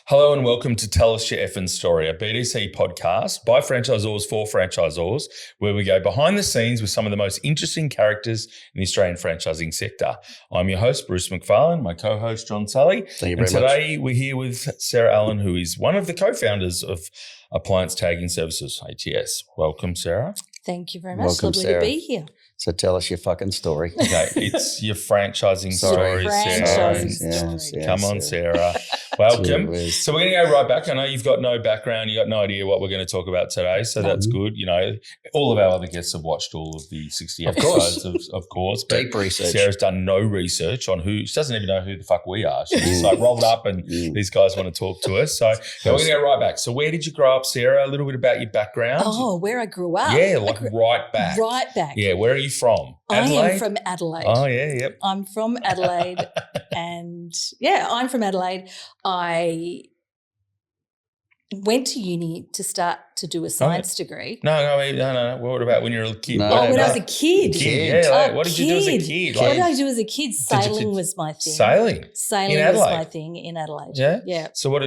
Hello and welcome to Tell Us Your Effing Story, a BDC podcast by franchisors for franchisors, where we go behind the scenes with some of the most interesting characters in the Australian franchising sector. I'm your host, Bruce McFarlane, my co-host, John Sully. Thank you very much. Today we're here with Sarah Allen, who is one of the co-founders of Appliance Tagging Services, ATS. Welcome, Sarah. Thank you very much. Welcome, lovely Sarah. To be here. So tell us your fucking story. Okay, it's your franchising story, Sarah. Yes. Come on, Sarah. Welcome. So we're going to go right back. I know you've got no background. You got no idea what we're going to talk about today, so that's good. You know, all of our other guests have watched all of the 60 episodes, of course. Deep research. Sarah's done no research on who. She doesn't even know who the fuck we are. She's just like rolled up and these guys want to talk to us. So we're going to go right back. So where did you grow up, Sarah? A little bit about your background. Oh, where I grew up. Yeah, like right back. Right back. Yeah, where are you from? Adelaide? I am from Adelaide. Oh, yeah, yep. I'm from Adelaide and, I'm from Adelaide. I went to uni to start to do a science degree. No. What about when you were a kid? When I was a kid. What did you do as a kid? What did I do as a kid? Sailing was my thing. Sailing was my thing in Adelaide. Yeah. So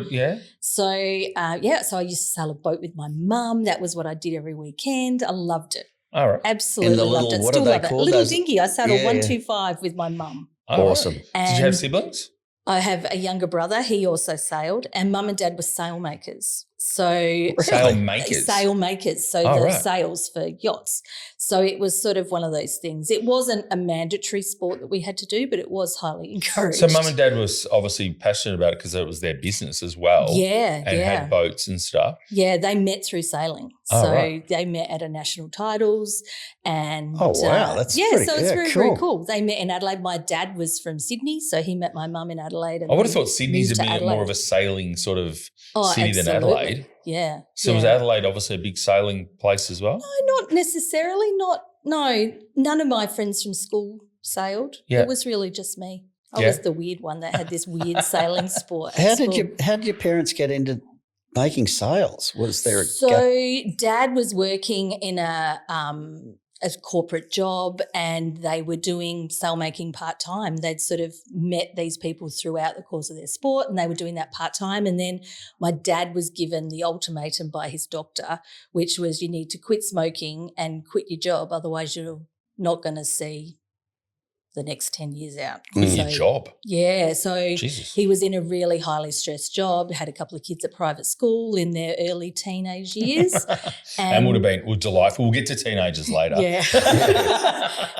So I used to sail a boat with my mum. That was what I did every weekend. I loved it. All right. Absolutely loved it. Still love it. Little dinghy. I sailed a 125 with my mum. Awesome. Did you have siblings? I have a younger brother. He also sailed, and mum and dad were sailmakers. So sailmakers. So sails for yachts. So it was sort of one of those things. It wasn't a mandatory sport that we had to do, but it was highly encouraged. So mum and dad was obviously passionate about it because it was their business as well. Yeah, and had boats and stuff. Yeah, they met through sailing. They met at a national titles, and that's very cool. They met in Adelaide. My dad was from Sydney, so he met my mum in Adelaide. And I would have thought Sydney's a bit more of a sailing sort of city than Adelaide. Yeah. So was Adelaide obviously a big sailing place as well? No, not necessarily. None of my friends from school sailed. Yeah. It was really just me. I was the weird one that had this weird sailing sport. How did your parents get into making sails? Was there Dad was working in a corporate job, and they were doing sailmaking part-time. They'd sort of met these people throughout the course of their sport, and they were doing that part-time. And then my dad was given the ultimatum by his doctor, which was you need to quit smoking and quit your job, otherwise you're not going to see the next 10 years out. Quit your job? Yeah. So he was in a really highly stressed job, had a couple of kids at private school in their early teenage years. and would have been delightful. We'll get to teenagers later. Yeah.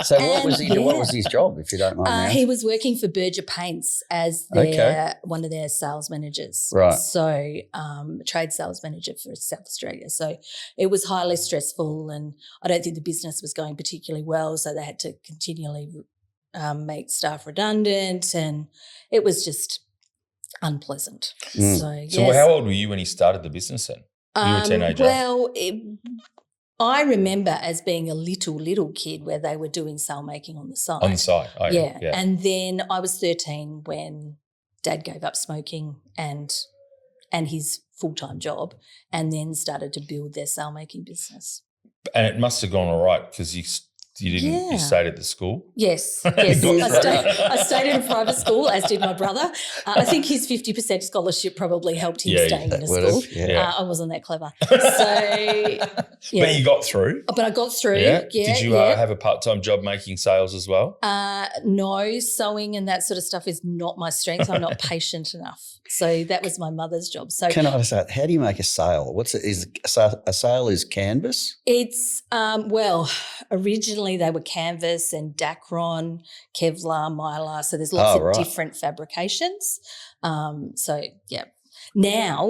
So what was his job, if you don't mind asking? He was working for Berger Paints as one of their sales managers. Right. So trade sales manager for South Australia. So it was highly stressful, and I don't think the business was going particularly well, so they had to continually make staff redundant, and it was just unpleasant. So how old were you when you started the business then? You were a teenager? Well, I remember as being a little kid where they were doing sail making on the side. On the side, yeah. And then I was 13 when Dad gave up smoking and his full-time job, and then started to build their sail making business. And it must have gone all right because you didn't. You stayed at the school? Yes. I stayed in a private school, as did my brother. I think his 50% scholarship probably helped him staying in a school. I wasn't that clever. So, But you got through? But I got through. Yeah. Did you have a part-time job making sales as well? No, sewing and that sort of stuff is not my strength. I'm not patient enough. So that was my mother's job. So can I say, how do you make a sail? A sail is canvas? It's originally they were canvas and Dacron, Kevlar, Mylar. So there's lots of different fabrications. Now,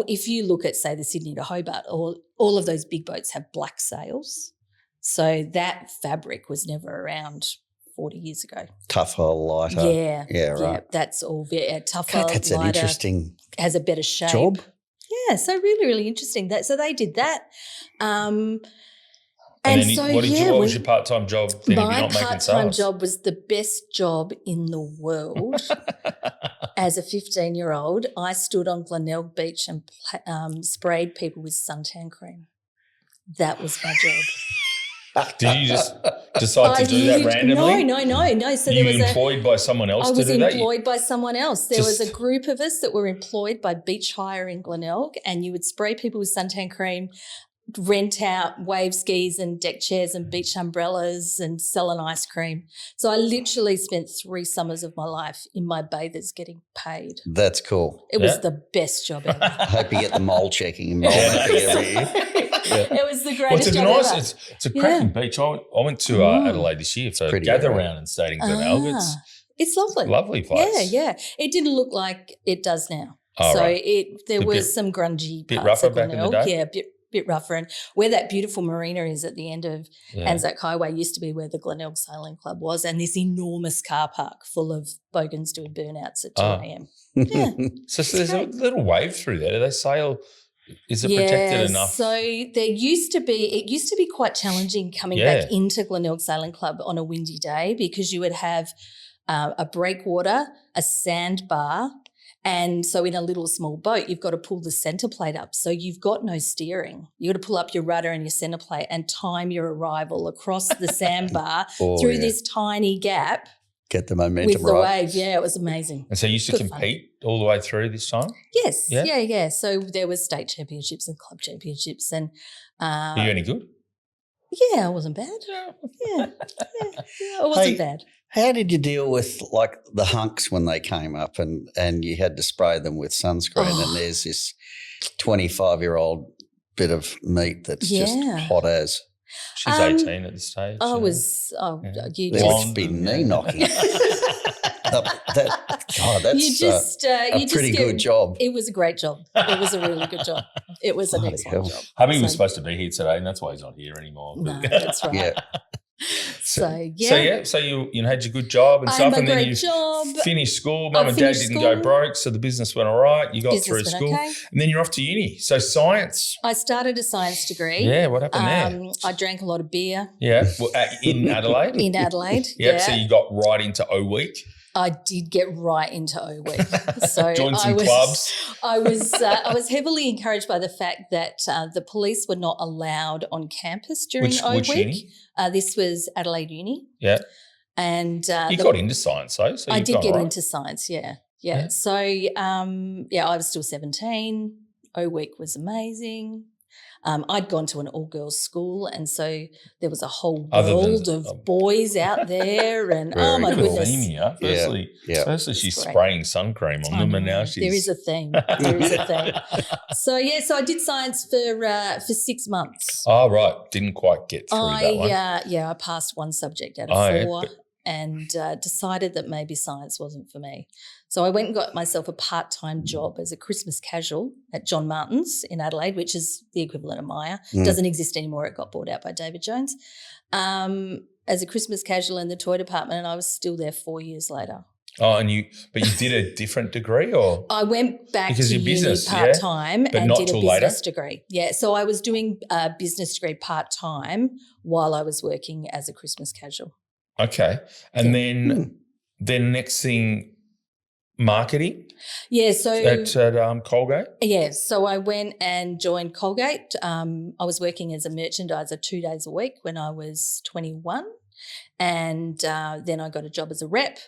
if you look at, say, the Sydney to Hobart, all of those big boats have black sails. So that fabric was never around 40 years ago. Tougher, lighter. Yeah, right. Yeah, that's all tougher, that's lighter. An interesting has a better shape. Job. Yeah, so really, really interesting. So they did that. What was your part-time job then if you're not making sales? My part-time job was the best job in the world. As a 15-year-old, I stood on Glenelg Beach and sprayed people with suntan cream. That was my job. Did you just decide to do that randomly? No. So you there was employed by someone else I to was do that? employed by someone else. There was a group of us that were employed by Beach Hire in Glenelg, and you would spray people with suntan cream, rent out wave skis and deck chairs and beach umbrellas and sell an ice cream. So I literally spent 3 summers of my life in my bathers getting paid. That's cool. It was the best job ever. I hope you get the mole checking and mole mapping every year. It was the greatest job ever. It's a cracking beach. I went to Adelaide this year for a gather round and stayed in Glenelg. It's lovely. Lovely place. Yeah. It didn't look like it does now. Oh, so right. there was some grungy bit parts rougher of back in the Glenelg. day? Yeah, bit rougher. And where that beautiful marina is at the end of Anzac Highway used to be where the Glenelg Sailing Club was, and this enormous car park full of bogans doing burnouts at 2 a.m. Yeah. So there's a little wave through there. Do they sail? Is it protected enough? So it used to be quite challenging coming back into Glenelg Sailing Club on a windy day, because you would have a breakwater, a sandbar, and so in a little small boat, you've got to pull the centre plate up. So you've got no steering. You've got to pull up your rudder and your centre plate and time your arrival across the sandbar through this tiny gap. Get the momentum with the right. wave. Yeah, it was amazing. And so you used to compete all the way through this time? Yes. Yeah. So there was state championships and club championships. And Are you any good? Yeah, I wasn't bad. Yeah, it wasn't bad. How did you deal with like the hunks when they came up and you had to spray them with sunscreen and there's this 25-year-old bit of meat that's just hot as? She's 18 at this stage. I was, you It's been knee knocking. That's a pretty good job. It was a great job. It was a really good job. It was an excellent job. Hubby was supposed to be here today, and that's why he's not here anymore. No, that's right. Yeah. So you had your good job and stuff, and then you finished school. Mum and Dad didn't go broke, so the business went all right. You got through school, and then you're off to uni. So science. I started a science degree. Yeah, what happened there? I drank a lot of beer. Yeah, well, in Adelaide. In Adelaide. Yep. So you got right into O Week. I did get right into O Week. So joined some clubs. I was heavily encouraged by the fact that the police were not allowed on campus during O Week. Uni? This was Adelaide Uni. Yeah. And you got into science though. So I did get into science, yeah. So I was still 17. O Week was amazing. I'd gone to an all-girls school, and so there was a whole world of boys out there, and oh my goodness. Firstly, she's spraying sun cream on them, and now she's... There is a theme. So I did science for 6 months. Oh, right. Didn't quite get through that one. I passed one subject out of 4 and decided that maybe science wasn't for me. So I went and got myself a part-time job as a Christmas casual at John Martin's in Adelaide, which is the equivalent of Myer. Doesn't exist anymore. It got bought out by David Jones. As a Christmas casual in the toy department, and I was still there 4 years later. Oh, but you did a different degree, or? I went back to uni part-time and did a business degree. Yeah, so I was doing a business degree part-time while I was working as a Christmas casual. Okay. And then next thing, marketing? Yeah, so at Colgate? Yeah, so I went and joined Colgate. I was working as a merchandiser 2 days a week when I was 21, and then I got a job as a rep,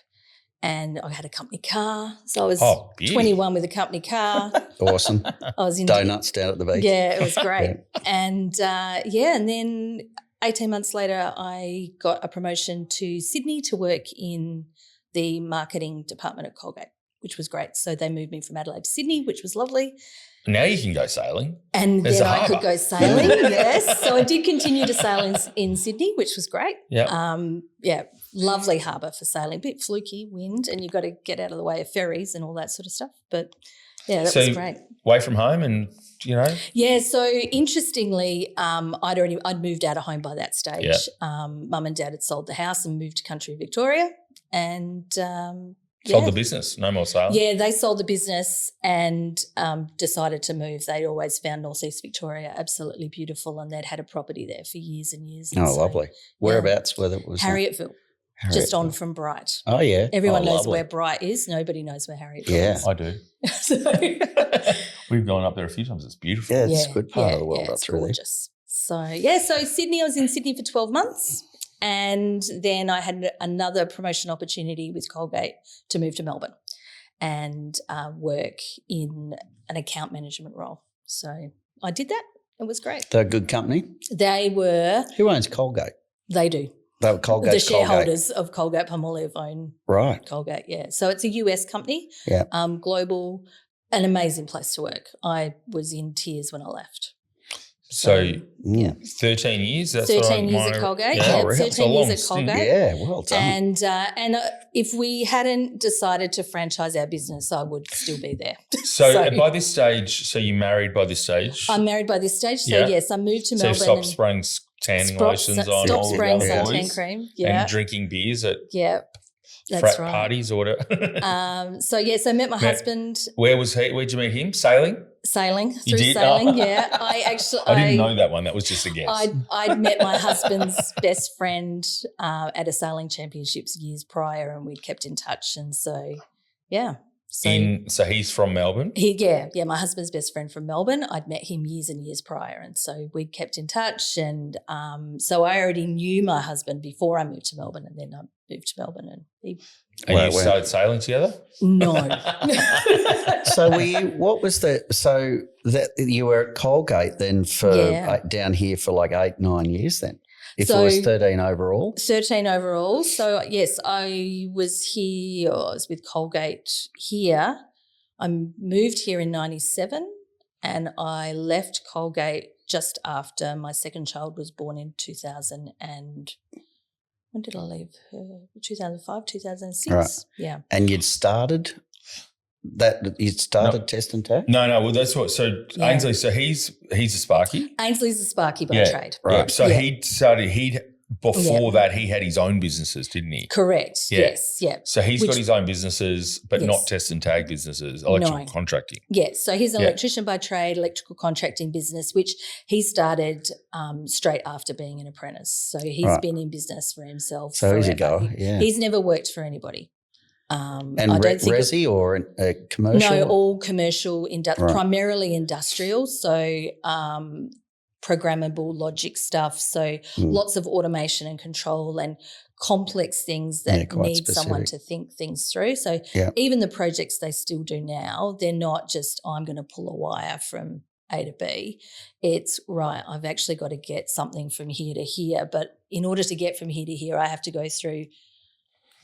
and I had a company car. So I was 21 with a company car. Awesome. I was in donuts down at the beach. Yeah, it was great. And and then 18 months later, I got a promotion to Sydney to work in the marketing department at Colgate, which was great. So they moved me from Adelaide to Sydney, which was lovely. Now you can go sailing. And then I could go sailing, yes. So I did continue to sail in Sydney, which was great. Yeah. Lovely harbour for sailing, a bit fluky wind, and you've got to get out of the way of ferries and all that sort of stuff. But, yeah, that was great. Away from home and, Yeah, so interestingly, I'd moved out of home by that stage. Yeah. Mum and Dad had sold the house and moved to country Victoria, and sold the business, no more sailing. Yeah, they sold the business and decided to move. They'd always found Northeast Victoria absolutely beautiful, and they'd had a property there for years and years. Oh, lovely. Whereabouts? Where that was? Harriettville. Just on from Bright. Oh, yeah. Everyone knows where Bright is. Nobody knows where Harriettville is. I do. We've gone up there a few times. It's beautiful. Yeah, it's a good part of the world. It's gorgeous. So Sydney, I was in Sydney for 12 months. And then I had another promotion opportunity with Colgate to move to Melbourne and work in an account management role. So I did that. It was great. They're a good company? They were. Who owns Colgate? They do. They were Colgate. The shareholders of Colgate Palmolive own Colgate, yeah. So it's a US company, global, an amazing place to work. I was in tears when I left. So 13 years? That's 13 years at Colgate. Yeah, 13 years at Colgate. Yeah, well done. And if we hadn't decided to franchise our business, I would still be there. So by this stage, so you're married by this stage? I'm married by this stage. So yes, I moved to Melbourne. So you stopped spraying tanning lotions on stop all spraying the young suntan boys cream. and drinking beers at that's frat parties or whatever. So I met my husband. Where was he? Where'd you meet him? Sailing? Sailing. You did? Sailing, yeah. I didn't know that one. That was just a guess. I'd met my husband's best friend at a sailing championships years prior, and we'd kept in touch. And so, yeah. So he's from Melbourne? My husband's best friend from Melbourne. I'd met him years and years prior, and so we'd kept in touch. And so I already knew my husband before I moved to Melbourne, and then I moved to Melbourne. And you started sailing together? No. So that you were at Colgate then for down here for like 8-9 years then? If it was 13 overall? 13 overall. So, yes, I was with Colgate here. I moved here in 97 and I left Colgate just after my second child was born in 2000 and when did I leave her? 2005, 2006? Right. Yeah. And you'd started test and tag? No. Well, that's what. So Ainsley, so he's a Sparky. Ainsley's a Sparky by trade. Right. Yeah. So before that he had his own businesses, didn't he? Correct. Yeah. Yes. Yeah. So he's got his own businesses, but not test and tag businesses, electrical contracting. Yes. So he's an electrician by trade, electrical contracting business, which he started straight after being an apprentice. So he's been in business for himself. So he's a goer. Yeah. He's never worked for anybody. And I don't think resi or commercial? No, all commercial, primarily industrial. So programmable logic stuff. So lots of automation and control and complex things that need someone to think things through. So even the projects they still do now, they're not just, I'm going to pull a wire from A to B. It's right, I've actually got to get something from here to here. But in order to get from here to here, I have to go through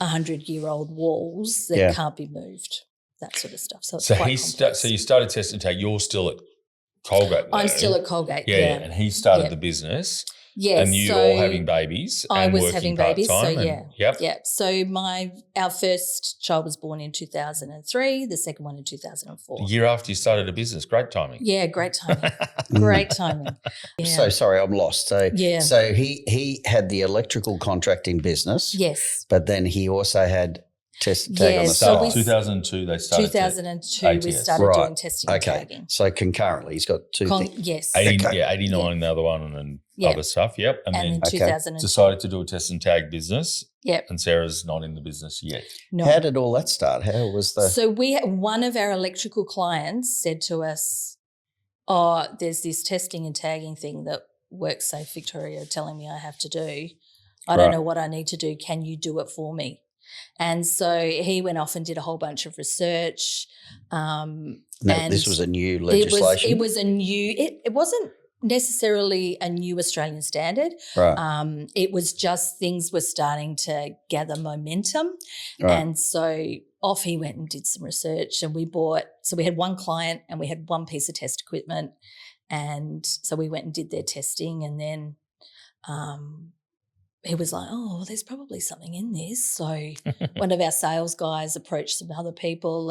100-year-old walls that can't be moved, that sort of stuff. So it's quite complex. So you started test and tag. You're still at Colgate. I'm still at Colgate. Yeah. And he started the business. Yes. And you all having babies. I was having babies. So So our first child was born in 2003. The second one in 2004. The year after you started a business. Great timing. Yeah, great timing. Great timing. Yeah. So sorry, I'm lost. So he had the electrical contracting business. Yes. But then he also had test and tag on the side. 2002 they started. 2002 we started doing testing and tagging. So concurrently he's got two things. Yes. 89 the other one and other stuff. Yep. And then 2002 decided to do a test and tag business. Yep. And Sarah's not in the business yet. No. How did all that start? How was the... So one of our electrical clients said to us, there's this testing and tagging thing that WorkSafe Victoria are telling me I have to do. I don't know what I need to do. Can you do it for me? And so he went off and did a whole bunch of research. And this was a new legislation? It was a new – it wasn't necessarily a new Australian standard. Right. It was just things were starting to gather momentum. Right. And so off he went and did some research and we had one client and we had one piece of test equipment and so we went and did their testing and then he was like, there's probably something in this. So one of our sales guys approached some other people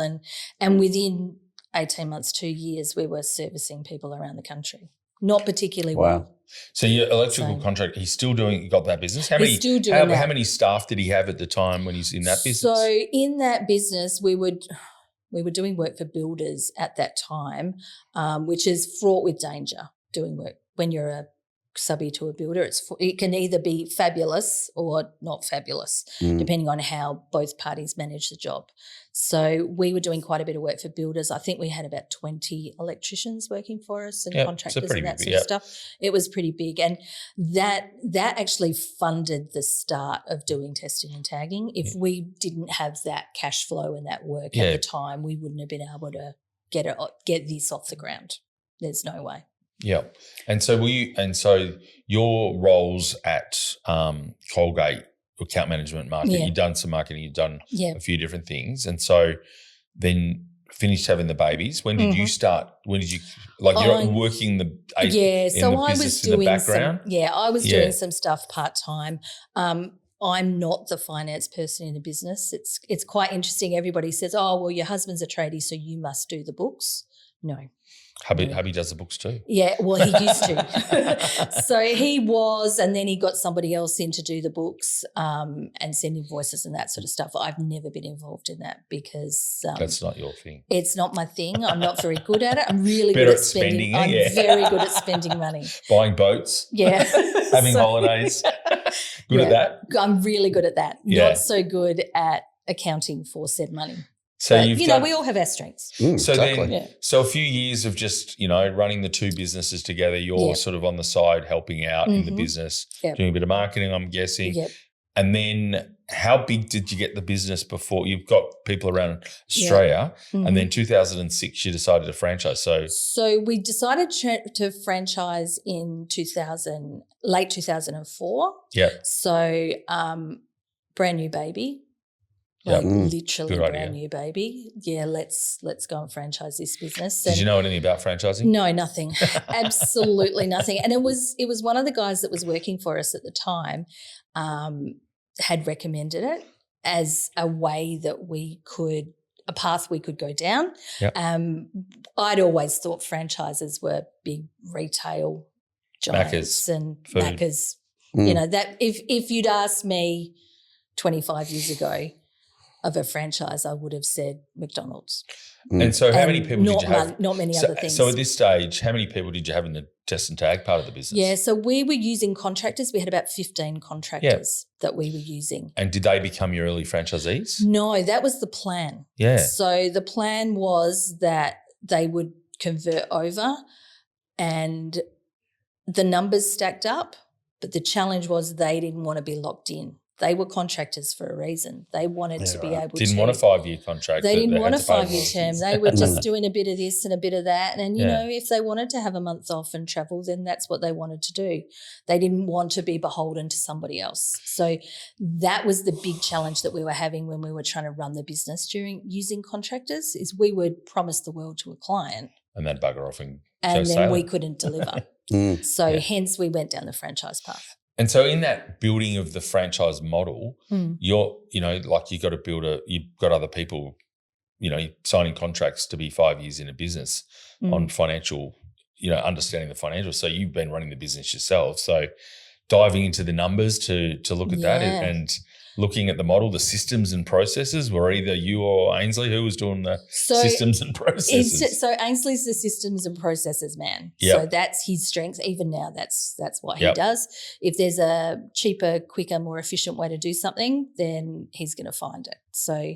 and within 18 months, 2 years, we were servicing people around the country. Not particularly well. So your electrical contract, he's still got that business? How many staff did he have at the time when he's in that business? So in that business, we were doing work for builders at that time, which is fraught with danger, doing work when you're a subby to a builder. It can either be fabulous or not fabulous, depending on how both parties manage the job. So we were doing quite a bit of work for builders. I think we had about 20 electricians working for us and contractors and that sort of stuff. It was pretty big. And that actually funded the start of doing testing and tagging. If we didn't have that cash flow and that work at the time, we wouldn't have been able to get this off the ground. There's no way. Yeah. And so your roles at Colgate, account management, marketing, you've done some marketing, you've done a few different things. And so then finished having the babies. When did you start? When did you you're working the business in the background? I was doing some stuff part-time. I'm not the finance person in the business. It's quite interesting. Everybody says, oh, well, your husband's a tradie, so you must do the books. No. Hubby does the books too. Yeah, well, he used to. So he was, and then he got somebody else in to do the books and send invoices and that sort of stuff. I've never been involved in that because that's not your thing. It's not my thing. I'm not very good at it. I'm really good at spending. I'm very good at spending money. Buying boats. Yeah. Having holidays. Good at that. I'm really good at that. Yeah. Not so good at accounting for said money. So but, we all have our strengths. So a few years of just, running the two businesses together, you're sort of on the side helping out in the business, doing a bit of marketing, I'm guessing. Yep. And then how big did you get the business before? You've got people around Australia and then 2006 you decided to franchise. So we decided to franchise in late 2004. Yeah. So brand new baby. Literally brand new baby. Yeah, let's go and franchise this business. Did you know anything about franchising? No, nothing. Absolutely nothing. And it was one of the guys that was working for us at the time had recommended it as a way that a path we could go down. Yep. I'd always thought franchises were big retail giants and Maccas. That if you'd asked me 25 years ago of a franchise, I would have said McDonald's. And so how many people did you have? Not many other things. So at this stage, how many people did you have in the test and tag part of the business? Yeah, so we were using contractors. We had about 15 contractors that we were using. And did they become your early franchisees? No, that was the plan. Yeah. So the plan was that they would convert over and the numbers stacked up, but the challenge was they didn't want to be locked in. They were contractors for a reason. They wanted to be able to. Didn't want a 5-year contract. They didn't want a 5-year term. They were just doing a bit of this and a bit of that. And, if they wanted to have a month off and travel, then that's what they wanted to do. They didn't want to be beholden to somebody else. So that was the big challenge that we were having when we were trying to run the business during using contractors is we would promise the world to a client. And then bugger off and then we couldn't deliver. Hence we went down the franchise path. And so in that building of the franchise model, you're, you've got other people, signing contracts to be 5 years in a business on financial, understanding the financials. So you've been running the business yourself. So diving into the numbers to look at that and looking at the model, the systems and processes, were either you or Ainsley who was doing the systems and processes? So Ainsley's the systems and processes man. Yep. So that's his strength. Even now, that's what he does. If there's a cheaper, quicker, more efficient way to do something, then he's going to find it. So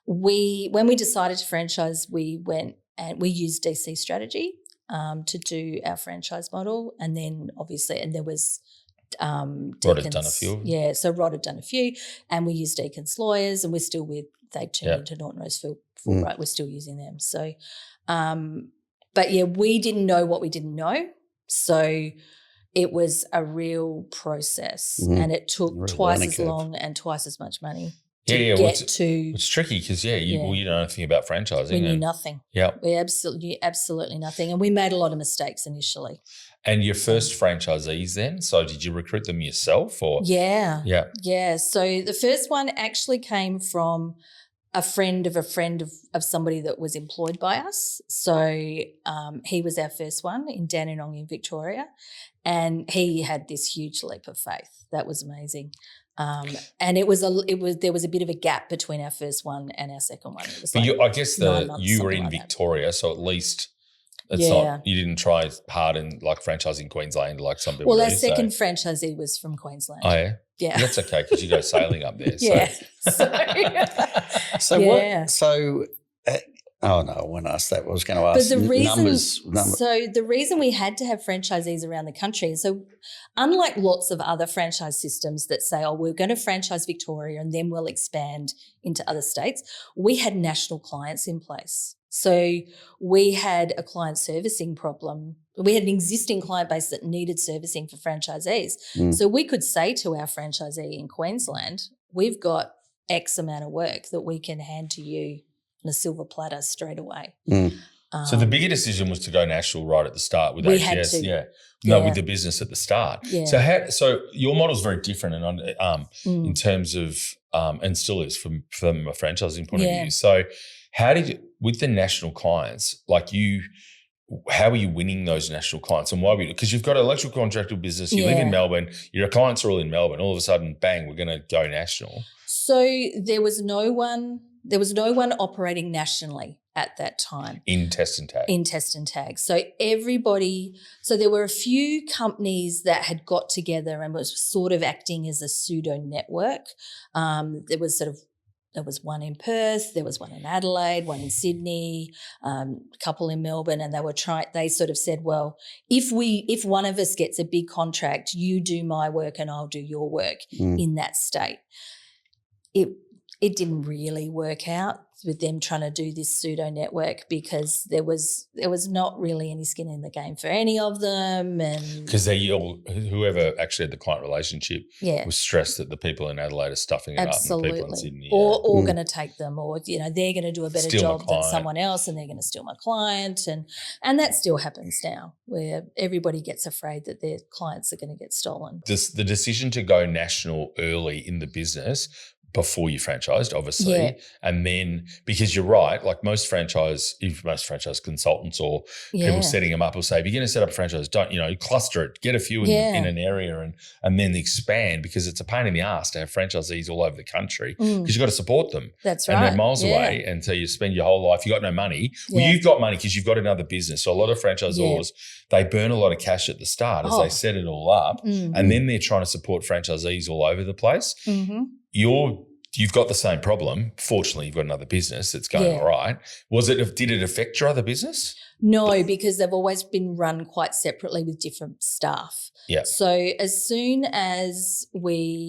when we decided to franchise, we went and we used DC Strategy to do our franchise model, and then obviously, and there was Rod had done a few. Yeah, so Rod had done a few, and we used Deacon's Lawyers, and we're still they turned into Norton Rose Fulbright. We're still using them. So, but we didn't know what we didn't know. So it was a real process and it took twice as long and twice as much money. It's tricky because you don't know anything about franchising. We knew nothing. Yeah, we absolutely nothing, and we made a lot of mistakes initially. And your first franchisees then? So did you recruit them yourself or? Yeah. So the first one actually came from a friend of somebody that was employed by us. So he was our first one in Dandenong in Victoria, and he had this huge leap of faith. That was amazing. And there was a bit of a gap between our first one and our second one. It was I guess you were in Victoria, so at least It's not, you didn't try hard in like franchising Queensland like some people Well, do. our second franchisee was from Queensland. Oh, yeah? Yeah. Well, that's okay because you go sailing up there. Yeah. Oh, no, I won't ask that. I was going to ask but the reason, numbers. So the reason we had to have franchisees around the country, so unlike lots of other franchise systems that say, oh, we're going to franchise Victoria and then we'll expand into other states, we had national clients in place. So we had a client servicing problem. We had an existing client base that needed servicing for franchisees. So we could say to our franchisee in Queensland, we've got X amount of work that we can hand to you on a silver platter straight away. So the bigger decision was to go national right at the start with we AGS. had to. With the business at the start. Yeah. So your model is very different and in terms of and still is from a franchising point of view. So how did you, with the national clients, how are you winning those national clients and why? Because you've got an electrical contractor business, you live in Melbourne, your clients are all in Melbourne. All of a sudden, bang, we're going to go national. So there was no one operating nationally at that time. In test and tag. So there were a few companies that had got together and was sort of acting as a pseudo network. There was one in Perth, there was one in Adelaide, one in Sydney, a couple in Melbourne, and they sort of said, well, if one of us gets a big contract, you do my work and I'll do your work in that state. It didn't really work out with them trying to do this pseudo network because there was not really any skin in the game for any of them, and because whoever actually had the client relationship was stressed that the people in Adelaide are stuffing it up and the people in Sydney or going to take them, or they're going to do a better job than someone else and they're going to steal my client, and that still happens now where everybody gets afraid that their clients are going to get stolen. The decision to go national early in the business before you franchised, obviously, and then because you're right, like most franchise consultants or people setting them up will say, if you're going to set up a franchise, don't cluster it, get a few in an area and then expand, because it's a pain in the ass to have franchisees all over the country because you've got to support them. That's right, and they're miles away, and so you spend your whole life. You got no money. Well, you've got money because you've got another business. So a lot of franchisors they burn a lot of cash at the start as they set it all up, and then they're trying to support franchisees all over the place. You've got the same problem. Fortunately, you've got another business that's going all right. Did it affect your other business? No, because they've always been run quite separately with different staff. Yeah. So as soon as we'd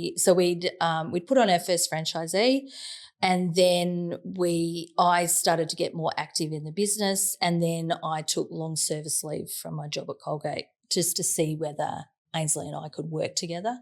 put on our first franchisee, and then I started to get more active in the business, and then I took long service leave from my job at Colgate just to see whether Ainsley and I could work together,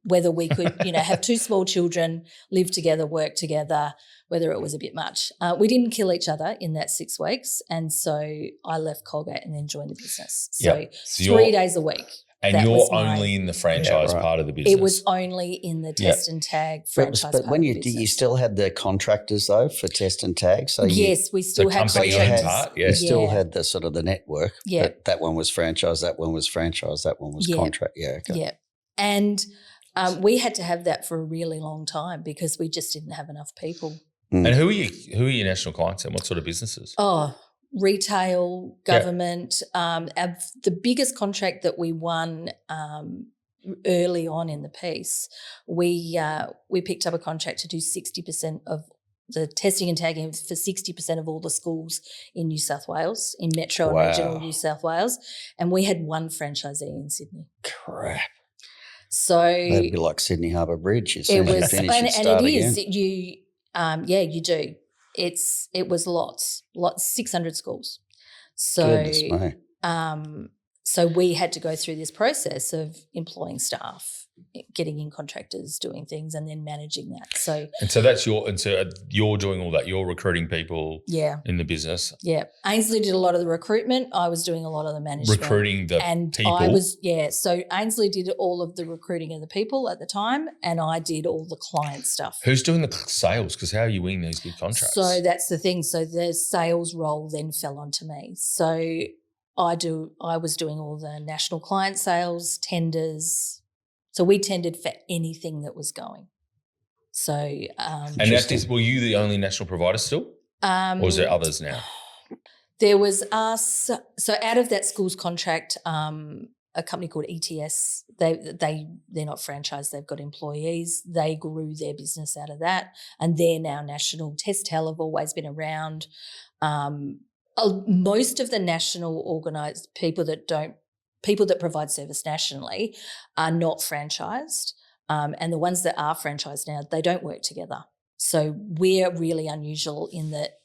whether we could, have two small children, live together, work together, whether it was a bit much. We didn't kill each other in that 6 weeks, and so I left Colgate and then joined the business. So 3 days a week. And you're only in the franchise part of the business. It was only in the test and tag franchise but when you still had the contractors though for test and tag. So yes, we still had contractors. You still had the sort of the network. Yeah, that one was franchise, that one was franchise, that one was contract. Yeah, okay. Yeah, and we had to have that for a really long time because we just didn't have enough people. And who are your national clients and what sort of businesses? Oh, retail, government. The biggest contract that we won early on in the piece, we picked up a contract to do 60% of the testing and tagging for 60% of all the schools in New South Wales, in Metro and Regional New South Wales, and we had one franchisee in Sydney. Crap. So that'd be like Sydney Harbour Bridge. It was, and it is. You do. It was lots, 600 schools. So, so we had to go through this process of employing staff, getting in contractors, doing things, and then managing that. So you're doing all that. You're recruiting people in the business. Yeah. Ainsley did a lot of the recruitment. I was doing a lot of the management. Recruiting the people. So Ainsley did all of the recruiting of the people at the time, and I did all the client stuff. Who's doing the sales? Because how are you winning these big contracts? So that's the thing. So the sales role then fell onto me. So I was doing all the national client sales, tenders. So we tendered for anything that was going. So were you the only national provider still? Or is there others now? There was us. So out of that schools contract, a company called ETS, they're not franchised, they've got employees. They grew their business out of that, and they're now national. Testel have always been around. Most of the national organised people that provide service nationally are not franchised, and the ones that are franchised now, they don't work together. So we're really unusual in that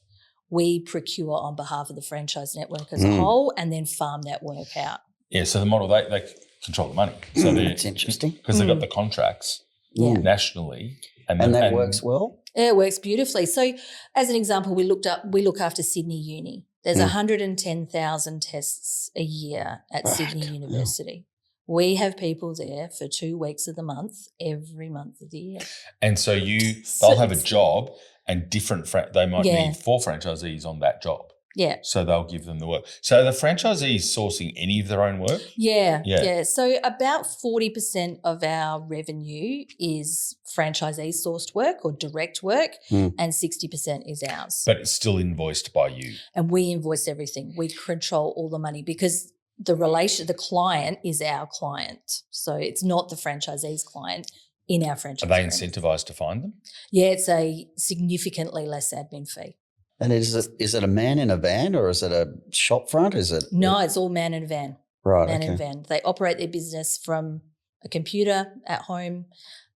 we procure on behalf of the franchise network as a whole and then farm that work out. Yeah, so the model, they control the money. So that's interesting. Because they've got the contracts nationally. And that works well? Yeah, it works beautifully. So as an example, we look after Sydney Uni. There's 110,000 tests a year at Sydney University. We have people there for 2 weeks of the month, every month of the year. And so they'll have a job and they might need 4 franchisees on that job. Yeah. So they'll give them the work. So are the franchisees sourcing any of their own work? Yeah. So about 40% of our revenue is franchisee sourced work or direct work, and 60% is ours. But it's still invoiced by you. And we invoice everything. We control all the money because the client is our client. So it's not the franchisee's client in our franchise. Are they incentivized to find them? Yeah, it's a significantly less admin fee. And is it a man in a van or is it a shop front? No, it's all man in a van. Right, Man in a van. They operate their business from a computer at home.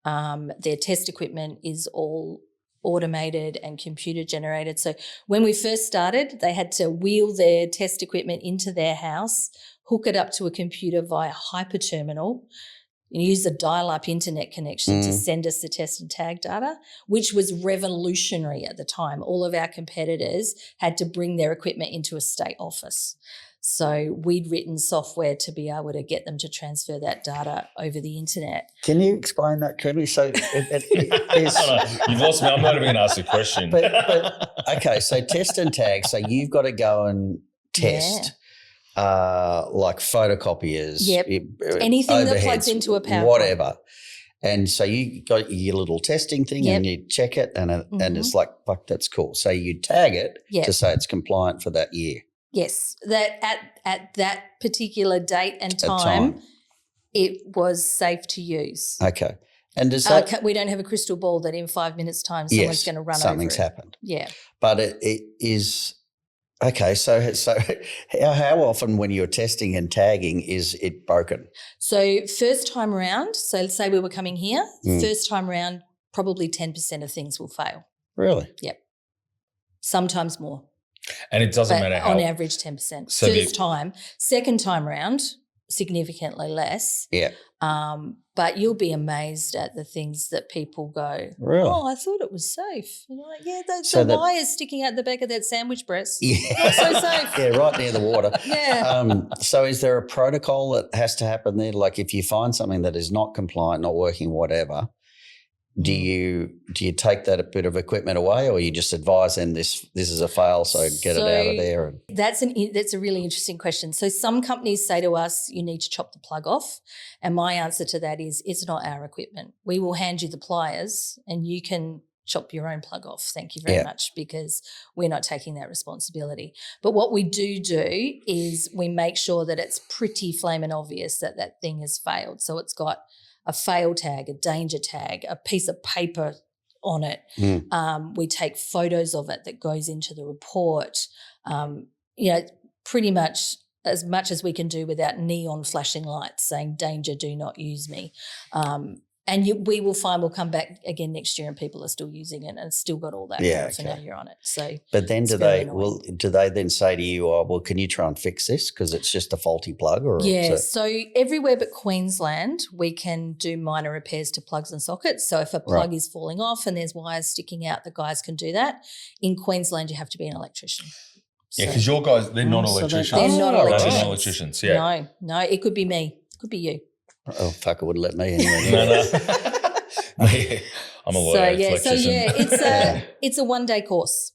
Their test equipment is all automated and computer generated. So when we first started, they had to wheel their test equipment into their house, hook it up to a computer via hyperterminal, and use a dial-up internet connection to send us the test and tag data, which was revolutionary at the time. All of our competitors had to bring their equipment into a state office. So we'd written software to be able to get them to transfer that data over the internet. Can you explain that, Kirby? So you've lost me. I'm not even going to ask a question. But okay, so test and tag. So you've got to go and test. Like photocopiers, anything that plugs into a PowerPoint, whatever. And so you got your little testing thing and you check it and it's like, fuck, that's cool. So you tag it to say it's compliant for that year. Yes, that at that particular date and time, it was safe to use. Okay. And does that... we don't have a crystal ball that in 5 minutes' time someone's going to run over it. Something's happened. Yeah. But it is... Okay, so how often when you're testing and tagging is it broken? So first time around, so let's say we were coming here, first time around, probably 10% of things will fail. Really? Yep. Sometimes more. And it doesn't matter how... On average, 10%. So first time. Second time round, significantly less. Yeah. But you'll be amazed at the things that people go, really? Oh, I thought it was safe. And you're like, yeah, the wire's sticking out the back of that sandwich breast. Yeah. Not so safe. Yeah, right near the water. Yeah. So is there a protocol that has to happen there? Like if you find something that is not compliant, not working, whatever, do you take that bit of equipment away, or you just advise them this is a fail, so get it out of there? That's a really interesting question. So some companies say to us, you need to chop the plug off, and my answer to that is it's not our equipment. We will hand you the pliers, and you can chop your own plug off. Thank you very much, because we're not taking that responsibility. But what we do is we make sure that it's pretty flaming obvious that that thing has failed. So it's got a fail tag, a danger tag, a piece of paper on it. We take photos of it that goes into the report. Pretty much as we can do without neon flashing lights saying danger, do not use me. We will find we'll come back again next year and people are still using it and it's still got all that paraphernalia on it. So, but then do they then say to you, oh, well, can you try and fix this because it's just a faulty plug? Or so everywhere but Queensland we can do minor repairs to plugs and sockets. So if a plug is falling off and there's wires sticking out, the guys can do that. In Queensland you have to be an electrician. Yeah, because your guys, they're not electricians. They're not electricians. Yeah. No, it could be me. It could be you. Oh, fuck, it wouldn't let me anyway. No. I'm a lawyer. It's a 1-day course.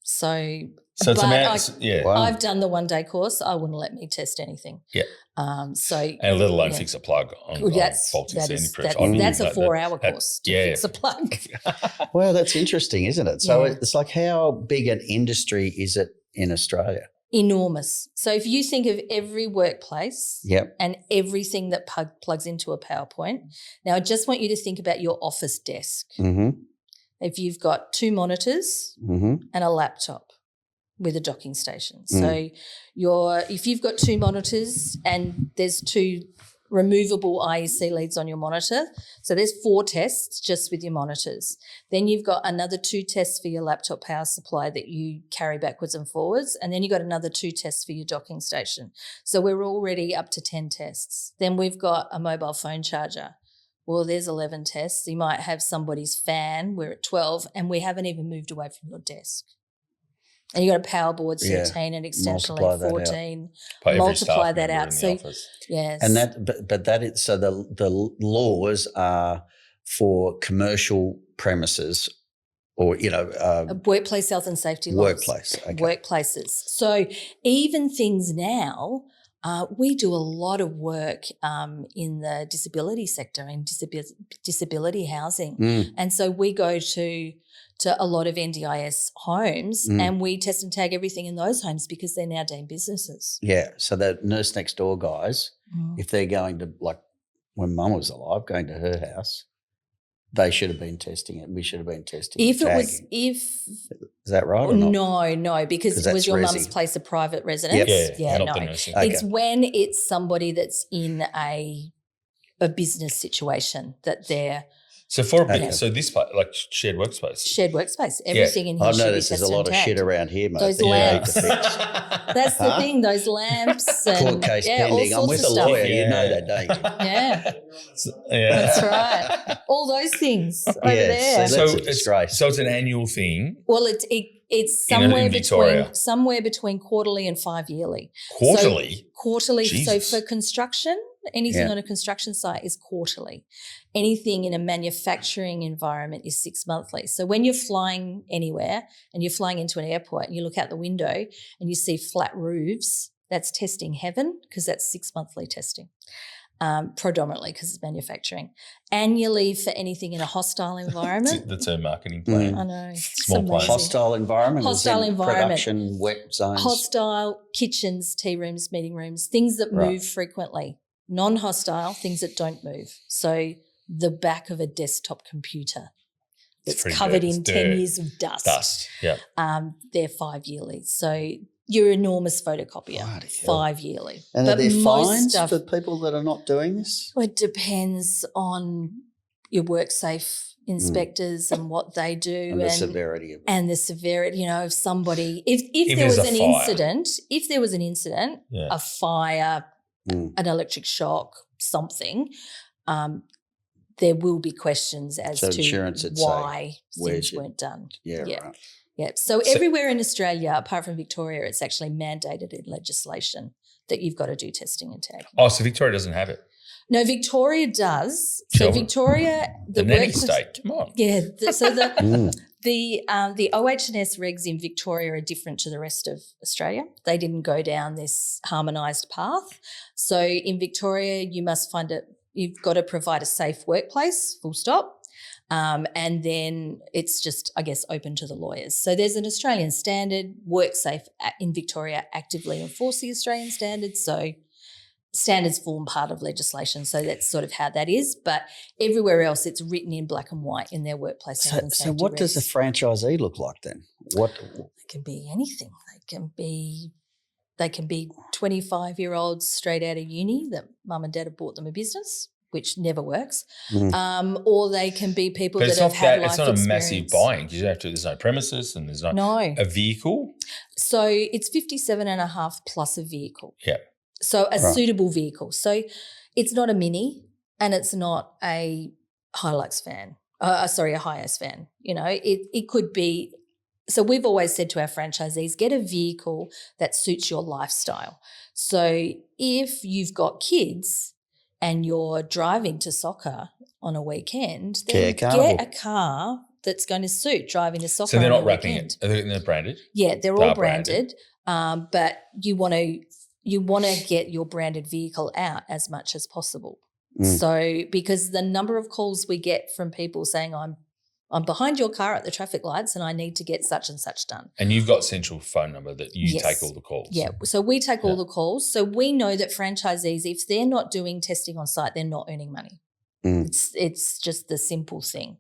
So it's I've done the 1-day course. I wouldn't let me test anything. Yeah. And let alone fix a plug on faulty sandproof. That's a 4-hour course to fix a plug. Well, that's interesting, isn't it? So it's like, how big an industry is it in Australia? Enormous. So if you think of every workplace and everything that plugs into a PowerPoint, now I just want you to think about your office desk. Mm-hmm. If you've got 2 monitors and a laptop with a docking station. So if you've got 2 monitors and there's 2 removable IEC leads on your monitor, so there's 4 tests just with your monitors. Then you've got another 2 tests for your laptop power supply that you carry backwards and forwards, and then you've got another 2 tests for your docking station. So we're already up to 10 tests. Then we've got a mobile phone charger. Well, there's 11 tests. You might have somebody's fan. We're at 12, and we haven't even moved away from your desk. And you got a power board 13 and extension lead 14. Multiply that out. So yes, and that is so the laws are for commercial premises or workplace health and safety laws. Workplaces. So even things now. We do a lot of work in the disability sector, in disability housing. And so we go to a lot of NDIS homes and we test and tag everything in those homes because they're now deemed businesses. Yeah. So the nurse next door guys, if they're going to, like when Mum was alive, going to her house, they should have been testing it. We should have been testing it. Is that right or not? No, because was your mum's place a private residence? Yeah, no. It's when it's somebody that's in a business situation that they're. So so this place, like shared workspace. Everything in here. I've noticed there's a lot of shit around here, mate. Those lamps. That's the thing. Those lamps and court case pending. I'm with a lawyer. You know that, don't you? That's right. All those things over there. So it's great. So it's an annual thing. Well, it's somewhere between quarterly and 5 yearly. Quarterly. Jesus. So for construction. Anything on a construction site is quarterly. Anything in a manufacturing environment is 6 monthly. So when you're flying anywhere and you're flying into an airport and you look out the window and you see flat roofs, that's testing heaven because that's 6 monthly testing, predominantly because it's manufacturing. Annually for anything in a hostile environment. That's a marketing plan. I know. Small plane. Hostile environment. Hostile environment. Production, wet zones. Hostile kitchens, tea rooms, meeting rooms, things that move frequently. Non-hostile, things that don't move. So the back of a desktop computer that's covered in 10 years of dust. They're 5 yearly. So your enormous photocopier, 5 yearly. And are there fines for people that are not doing this? Well, it depends on your WorkSafe inspectors and what they do. And the severity of it. And the severity, of somebody. If there was an incident, a fire, an electric shock, something, there will be questions as to why things weren't done. Yeah. So everywhere in Australia, apart from Victoria, it's actually mandated in legislation that you've got to do testing and tagging. Oh, so Victoria doesn't have it? No, Victoria does. So Victoria, the nanny state. Come on. Yeah. The OH&S regs in Victoria are different to the rest of Australia. They didn't go down this harmonised path. So in Victoria, you've got to provide a safe workplace, full stop. And then it's just, I guess, open to the lawyers. So there's an Australian standard. WorkSafe in Victoria actively enforce the Australian standards. So standards form part of legislation. So that's sort of how that is. But everywhere else, it's written in black and white in their workplace health and safety. So what does a franchisee look like then? It can be anything. They can be 25-year-olds straight out of uni that mum and dad have bought them a business, which never works. Or they can be people that have had life experience. It's not a massive buying because there's no premises and there's no a vehicle. So it's 57.5 plus a vehicle. Yeah. So a suitable vehicle. So it's not a Mini and it's not a Hilux van. A Hiace van. It could be. So we've always said to our franchisees, get a vehicle that suits your lifestyle. So if you've got kids and you're driving to soccer on a weekend, then get a car that's going to suit driving to soccer. So they're not wrapping it. They're branded? Yeah, they're all branded. But you want to get your branded vehicle out as much as possible. So because the number of calls we get from people saying I'm I'm behind your car at the traffic lights and I need to get such and such done. And you've got central phone number that you Yes. take all the calls. Yeah. So we take all the calls. So we know that franchisees, if they're not doing testing on site, they're not earning money. It's just the simple thing.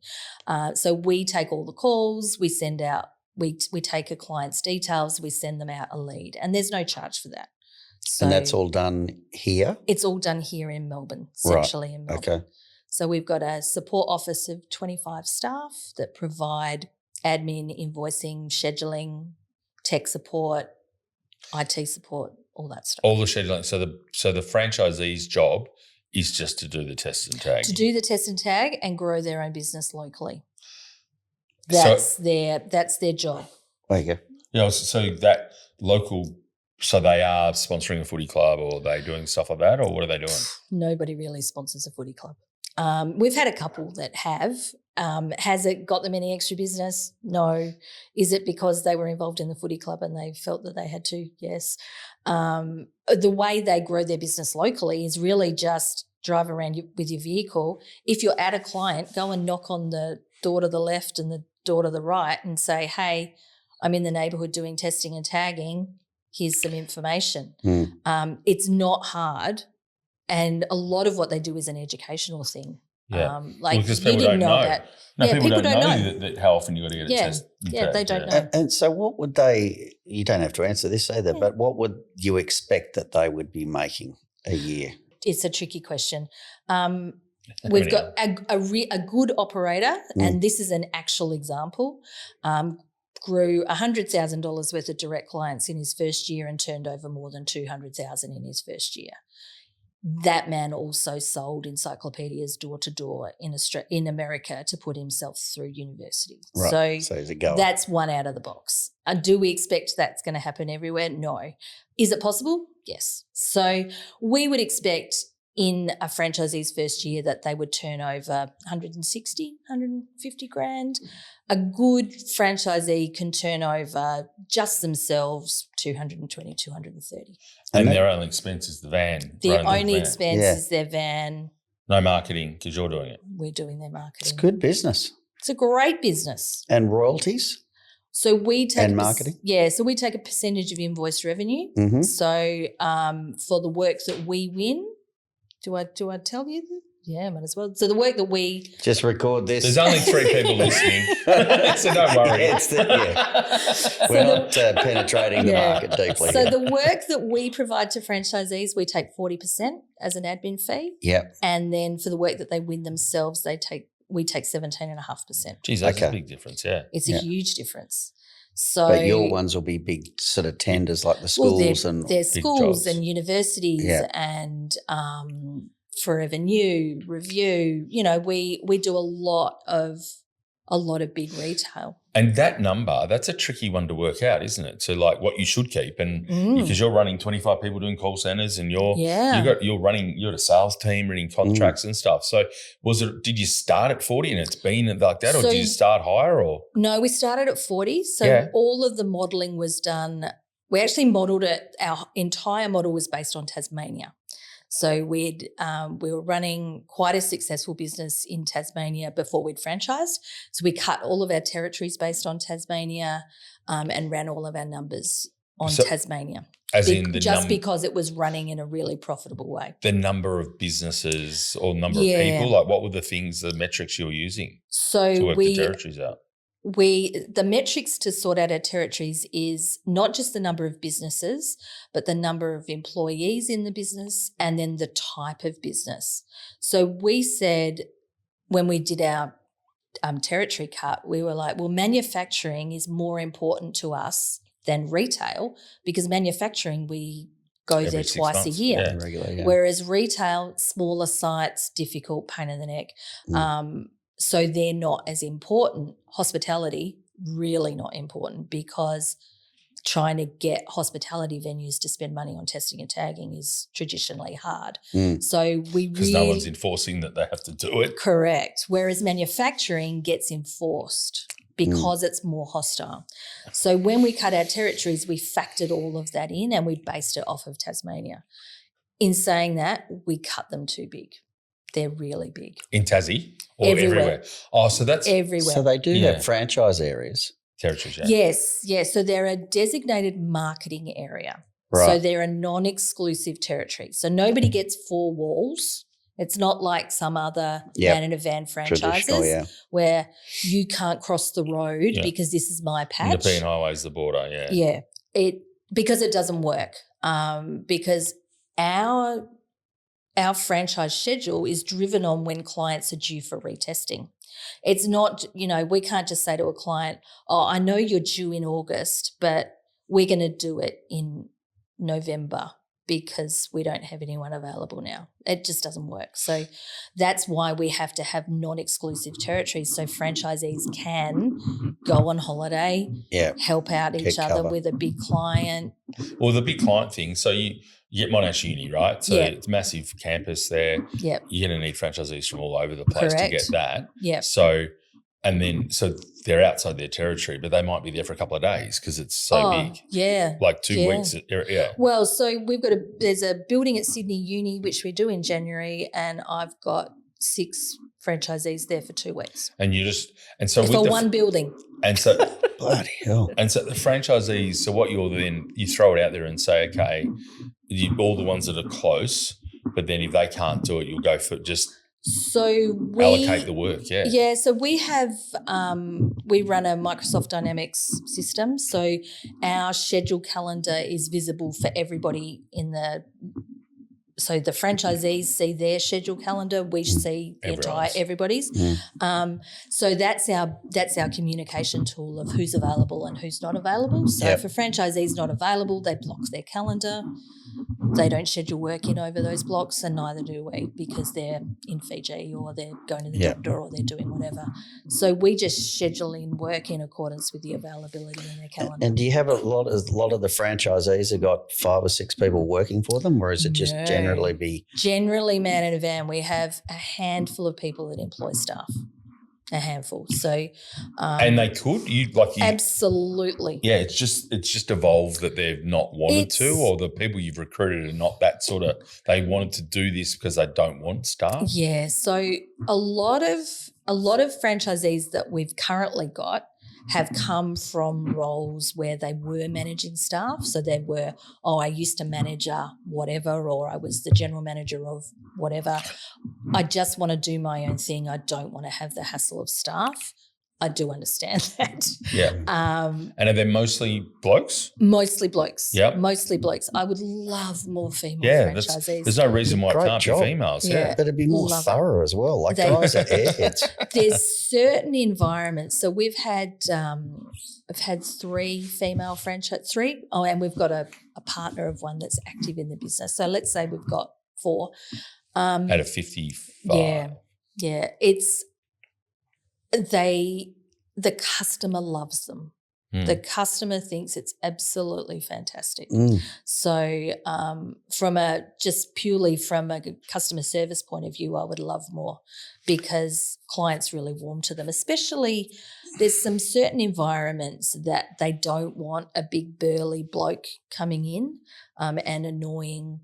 So we take all the calls, we send out, we take a client's details, we send them out a lead, and there's no charge for that. So and that's all done here? It's all done here in Melbourne, centrally in Melbourne. Okay. So we've got a support office of 25 staff that provide admin, invoicing, scheduling, tech support, IT support, all that stuff. All the scheduling. So the franchisee's job is just to do the test and tag. To do the test and tag and grow their own business locally. That's their job. There you go. Yeah, so that local, so they are sponsoring a footy club, or are they doing stuff like that, or what are they doing? Nobody really sponsors a footy club. We've had a couple that have. Has it got them any extra business? No. Is it because they were involved in the footy club and they felt that they had to? Yes. The way they grow their business locally is really just drive around with your vehicle. If you're at a client, go and knock on the door to the left and the door to the right and say, hey, I'm in the neighbourhood doing testing and tagging. Here's some information. It's not hard. And a lot of what they do is an educational thing. Yeah. Because people don't know that. No, people don't know that how often you've got to get a test. Yeah, they don't know. And so what would they, you don't have to answer this either, but what would you expect that they would be making a year? It's a tricky question. We've got a good operator, and this is an actual example, grew $100,000 worth of direct clients in his first year and turned over more than $200,000 in his first year. That man also sold encyclopedias door to door in America to put himself through university. Right. So he's a goer. That's one out of the box. Do we expect that's going to happen everywhere? No. Is it possible? Yes. So we would expect in a franchisee's first year that they would turn over 160, 150 grand. A good franchisee can turn over just themselves 220, 230. And their only expense is the van. Their only expense is their van. No marketing because you're doing it. We're doing their marketing. It's good business. It's a great business. And royalties? So we take marketing? So we take a percentage of invoice revenue. So for the work that we win, do I tell you? Yeah, might as well. So the work that we just record this. There's only 3 people listening, so don't worry. We're not penetrating the market deeply. So the work that we provide to franchisees, we take 40% as an admin fee. Yeah, and then for the work that they win themselves, we take 17.5%. Geez, that's a big difference. Yeah, it's a huge difference. So, but your ones will be big sort of tenders like the schools they're schools and universities and Forever New, Review. You know, we do a lot of big retail. And that number, that's a tricky one to work out, isn't it? So like what you should keep, and because you're running 25 people doing call centers, and you're a sales team running contracts and stuff. So did you start at 40 and it's been like that, or did you start higher? Or no, we started at 40. So all of the modelling was done. We actually modelled it. Our entire model was based on Tasmania. So we were running quite a successful business in Tasmania before we'd franchised. So we cut all of our territories based on Tasmania and ran all of our numbers on Tasmania. Because it was running in a really profitable way. The number of businesses or number of people, like what were the metrics you were using to work the territories out? The metrics to sort out our territories is not just the number of businesses, but the number of employees in the business and then the type of business. So we said when we did our territory cut, we were like, well, manufacturing is more important to us than retail, because manufacturing we go there twice a year. Whereas retail, smaller sites, difficult, pain in the neck. So they're not as important. Hospitality, really not important, because trying to get hospitality venues to spend money on testing and tagging is traditionally hard. So because no one's enforcing that they have to do it. Correct. Whereas manufacturing gets enforced because it's more hostile. So when we cut our territories, we factored all of that in and we based it off of Tasmania. In saying that, we cut them too big. They're really big. In Tassie or everywhere? Oh, so that's everywhere. So they do have franchise areas. Territories, yeah. Yes. So they're a designated marketing area. Right. So they're a non-exclusive territory. So nobody gets 4 walls. It's not like some other van in a van franchises where you can't cross the road because this is my patch. European highway's the border, Yeah. Because it doesn't work. Because our franchise schedule is driven on when clients are due for retesting. It's not, we can't just say to a client, oh, I know you're due in August, but we're going to do it in November because we don't have anyone available now. It just doesn't work. So that's why we have to have non-exclusive territories so franchisees can go on holiday, help out each other with a big client. Well, the big client thing, so you get Monash Uni, right? So it's a massive campus there. Yep. You're going to need franchisees from all over the place to get that. Yep. So they're outside their territory, but they might be there for a couple of days because it's so big. Yeah. Like 2 weeks. Yeah. Well, so there's a building at Sydney Uni, which we do in January, and I've got 6 franchisees there for 2 weeks. And for one building. And so bloody hell. And so the franchisees, so what you throw it out there and say, okay, all the ones that are close, but then if they can't do it, you'll go for just allocate the work, Yeah, so we have we run a Microsoft Dynamics system, so our schedule calendar is visible for everybody so the franchisees see their schedule calendar, we see everybody's. So that's our communication tool of who's available and who's not available. So if a franchisee's not available, they block their calendar. They don't schedule work in over those blocks, and neither do we because they're in Fiji or they're going to the doctor or they're doing whatever. So we just schedule in work in accordance with the availability in their calendar. And do you have a lot of the franchisees have got 5 or 6 people working for them, or is it just Generally, man in a van, we have a handful of people that employ staff. A handful. So and they could absolutely. Yeah, it's just evolved that they've not wanted to, or the people you've recruited are not that sort of, they wanted to do this because they don't want staff. Yeah. So a lot of franchisees that we've currently got have come from roles where they were managing staff. So they were, I used to manage whatever, or I was the general manager of whatever. I just want to do my own thing. I don't want to have the hassle of staff. I do understand that. Yeah. And are they mostly blokes? Mostly blokes. Yeah. Mostly blokes. I would love more female franchisees. There's no reason why it can't be females. Yeah. But it'd be more thorough as well. Like guys are airheads. There's certain environments. So we've had 3 female franchise, 3. Oh, and we've got a partner of one that's active in the business. So let's say we've got 4. Out of 55. Yeah. It's the customer loves them. The customer thinks it's absolutely fantastic. So purely from a customer service point of view, I would love more because clients really warm to them, especially there's some certain environments that they don't want a big burly bloke coming in and annoying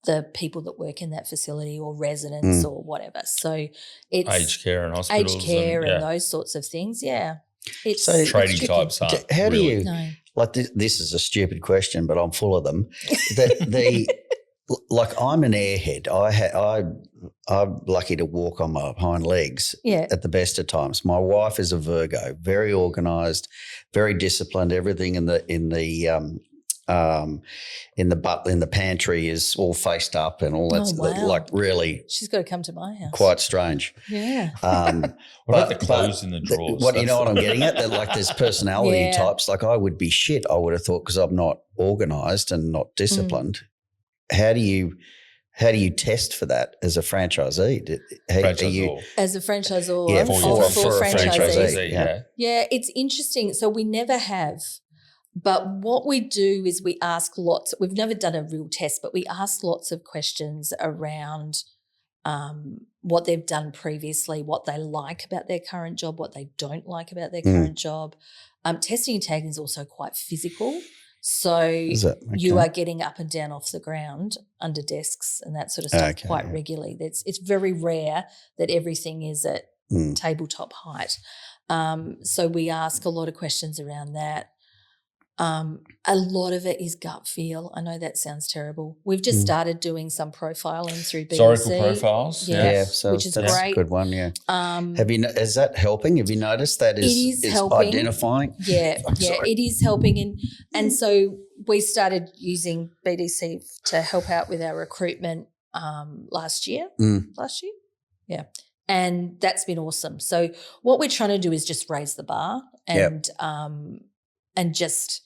the people that work in that facility or residents or whatever. So it's aged care and hospitals. Aged care and those sorts of things, It's tradie types aren't. How do you No. This is a stupid question, but I'm full of them. Like I'm an airhead. I'm lucky to walk on my hind legs at the best of times. My wife is a Virgo, very organised, very disciplined. Everything in the pantry is all faced up and all that. Like really, she's got to come to my house. Quite strange. Yeah. What about the clothes in the drawers? You know what I'm getting at? That like there's personality types. Like I would be shit. I would have thought because I'm not organised and not disciplined. How do you test for that as a franchisee? As a franchisor? Yeah, for a franchisee. Yeah, it's interesting. So we never have. But what we do is we ask we've never done a real test, but we ask lots of questions around what they've done previously, what they like about their current job, what they don't like about their current job. Testing and tagging is also quite physical. So Is it? Okay. you are getting up and down off the ground under desks and that sort of stuff quite regularly. It's very rare that everything is at tabletop height. So we ask a lot of questions around that. A lot of it is gut feel. I know that sounds terrible. We've just started doing some profiling through BDC. Historical profiles. So which is that's great. a good one, yeah. Is that helping? Have you noticed that is helping. Identifying? Yeah, it is helping. And so we started using BDC to help out with our recruitment last year. Yeah. And that's been awesome. So what we're trying to do is just raise the bar and just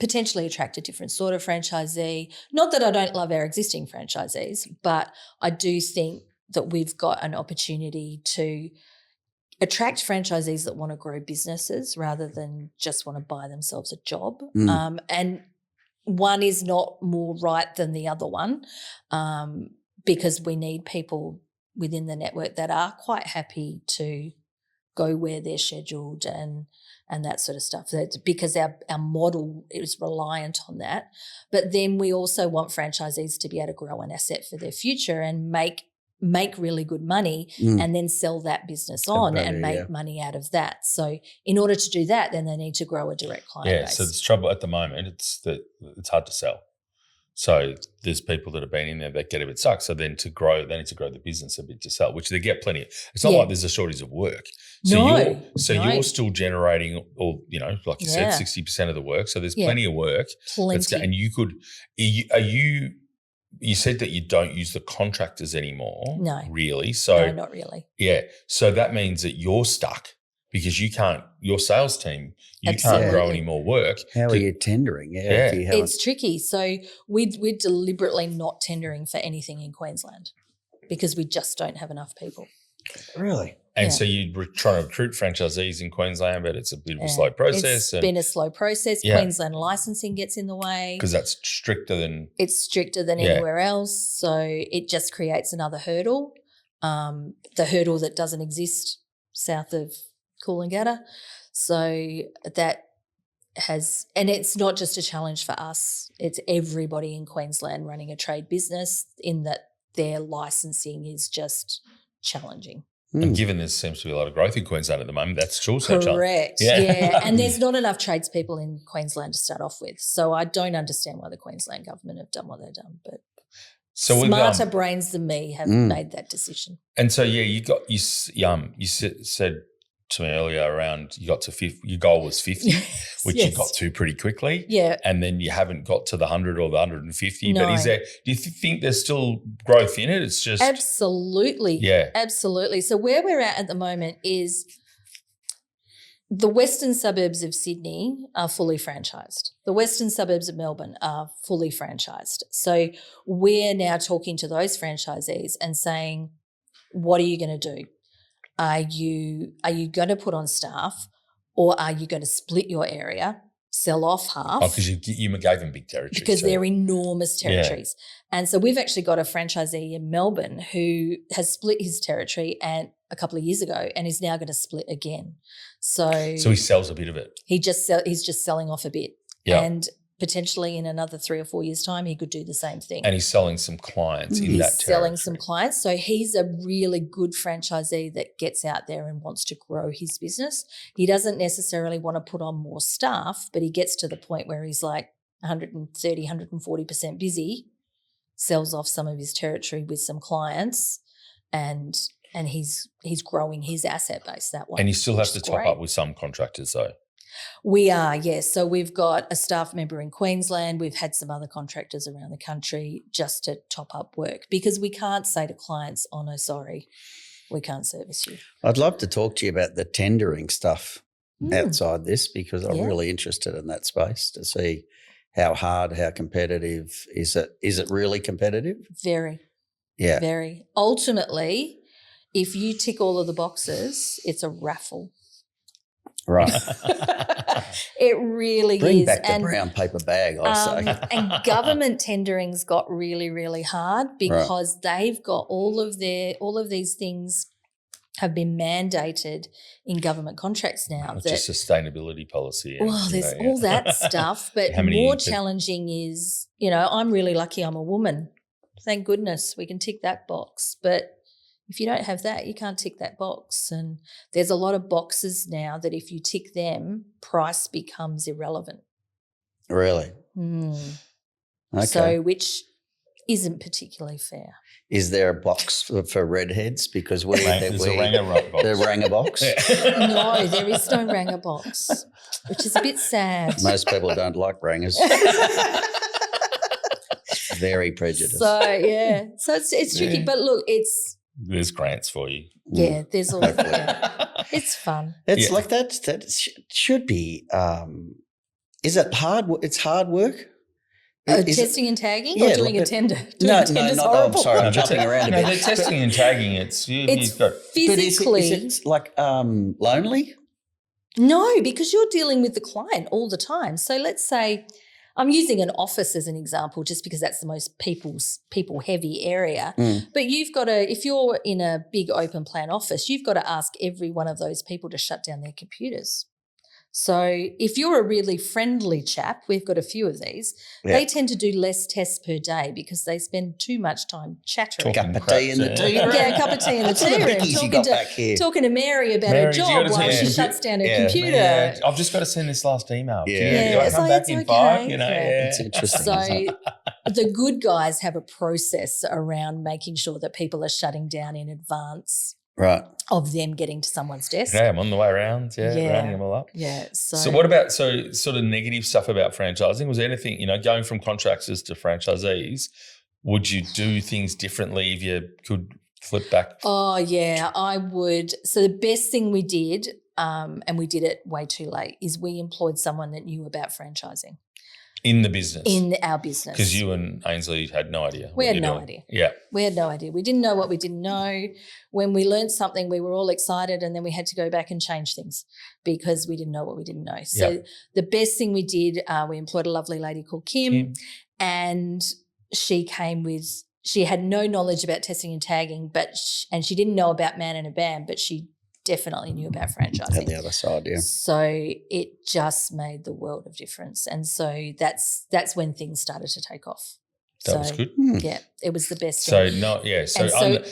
potentially attract a different sort of franchisee. Not that I don't love our existing franchisees, but I do think that we've got an opportunity to attract franchisees that want to grow businesses rather than just want to buy themselves a job. And one is not more right than the other one because we need people within the network that are quite happy to go where they're scheduled and that sort of stuff. That's because our model is reliant on that. But then we also want franchisees to be able to grow an asset for their future and make really good money and then sell that business on and make money out of that. So in order to do that, then they need to grow a direct client base. So there's trouble at the moment. It's hard to sell. So there's people that have been in there that get a bit stuck. So then to grow, they need to grow the business a bit to sell, which they get plenty of. It's not like there's a shortage of work. So you're still generating all, like you said, 60% of the work. So there's plenty of work. And you could, you said that you don't use the contractors anymore. No. Really? So no, not really. Yeah. So that means that you're stuck because you can't, your sales team, can't grow any more work. How are you tendering? It's tricky. So we're deliberately not tendering for anything in Queensland because we just don't have enough people. Really? And so you're trying to recruit franchisees in Queensland, but it's a bit of a slow process. It's been a slow process. Queensland licensing gets in the way. Because that's stricter than... It's stricter than anywhere else. So it just creates another hurdle, the hurdle that doesn't exist south of Coolangatta. So that has... And it's not just a challenge for us. It's everybody in Queensland running a trade business in that their licensing is just challenging. And given there seems to be a lot of growth in Queensland at the moment, that's also correct. Yeah. And there's not enough tradespeople in Queensland to start off with. So I don't understand why the Queensland government have done what they've done. But smarter brains than me have made that decision. And so you said to me earlier around you got to 50, your goal was 50, which you got to pretty quickly. Yeah. And then you haven't got to the 100 or the 150. No. But do you think there's still growth in it? It's just... Absolutely. Yeah. Absolutely. So where we're at the moment is the western suburbs of Sydney are fully franchised. The western suburbs of Melbourne are fully franchised. So we're now talking to those franchisees and saying, what are you going to do? Are you going to put on staff or are you going to split your area, sell off half? Oh, because you gave them big territories. Because they're enormous territories. Yeah. And so we've actually got a franchisee in Melbourne who has split his territory a couple of years ago and is now going to split again. So he sells a bit of it. He's just selling off a bit. Yeah. And potentially in another 3 or 4 years' time, he could do the same thing. And he's selling some clients in that territory. He's selling some clients. So he's a really good franchisee that gets out there and wants to grow his business. He doesn't necessarily want to put on more staff, but he gets to the point where he's like 130, 140% busy, sells off some of his territory with some clients and he's growing his asset base that way. And you still have to top up with some contractors though. We are, yes. So we've got a staff member in Queensland. We've had some other contractors around the country just to top up work because we can't say to clients, oh, no, sorry, we can't service you. I'd love to talk to you about the tendering stuff outside this because I'm really interested in that space to see how hard, how competitive is it? Is it really competitive? Very. Yeah. Very. Ultimately, if you tick all of the boxes, it's a raffle. Right. It really is. Bring back the brown paper bag, I say. And government tendering's got really, really hard because they've got all of these things have been mandated in government contracts now. It's just sustainability policy. Well, there's all that stuff, but more challenging is, I'm really lucky I'm a woman. Thank goodness we can tick that box. But if you don't have that, you can't tick that box. And there's a lot of boxes now that if you tick them, price becomes irrelevant. Really? Okay. So which isn't particularly fair. Is there a box for redheads? Because there's a Ranger box. The Ranger box? No, there is no Ranger box, which is a bit sad. Most people don't like Rangers. Very prejudiced. So it's tricky, but look, there's grants for you. Yeah, there's all it's fun. It's like that should be. Is it hard? It's hard work. Testing and tagging, or doing a tender? No, I'm sorry, I'm jumping around a bit. No, they're testing and tagging. It's physically. Is it like lonely? No, because you're dealing with the client all the time. So let's say I'm using an office as an example, just because that's the most people heavy area. But you've got to, if you're in a big open plan office, you've got to ask every one of those people to shut down their computers. So if you're a really friendly chap, we've got a few of these, they tend to do less tests per day because they spend too much time chattering. Cup of tea in the tea room. Yeah, a cup of tea in the tea room. Talking to Mary about her job while she shuts down her computer. Yeah. I've just got to send this last email. Do I come back in 5? It's interesting. So the good guys have a process around making sure that people are shutting down in advance. Right. Of them getting to someone's desk. Yeah, I'm on the way around, rounding them all up. Yeah. So what about sort of negative stuff about franchising? Was there anything, going from contractors to franchisees, would you do things differently if you could flip back? Oh, yeah, I would. So the best thing we did, and we did it way too late, is we employed someone that knew about franchising. In the business? In our business. Because you and Ainsley had no idea. We had no idea. Yeah. We had no idea. We didn't know what we didn't know. When we learned something, we were all excited, and then we had to go back and change things because we didn't know what we didn't know. So the best thing we did, we employed a lovely lady called Kim. And she had no knowledge about testing and tagging, and she didn't know about Man and a Bam, but she definitely knew about franchising. Had the other side, yeah. So it just made the world of difference. And so that's when things started to take off. That was good. Yeah, it was the best thing.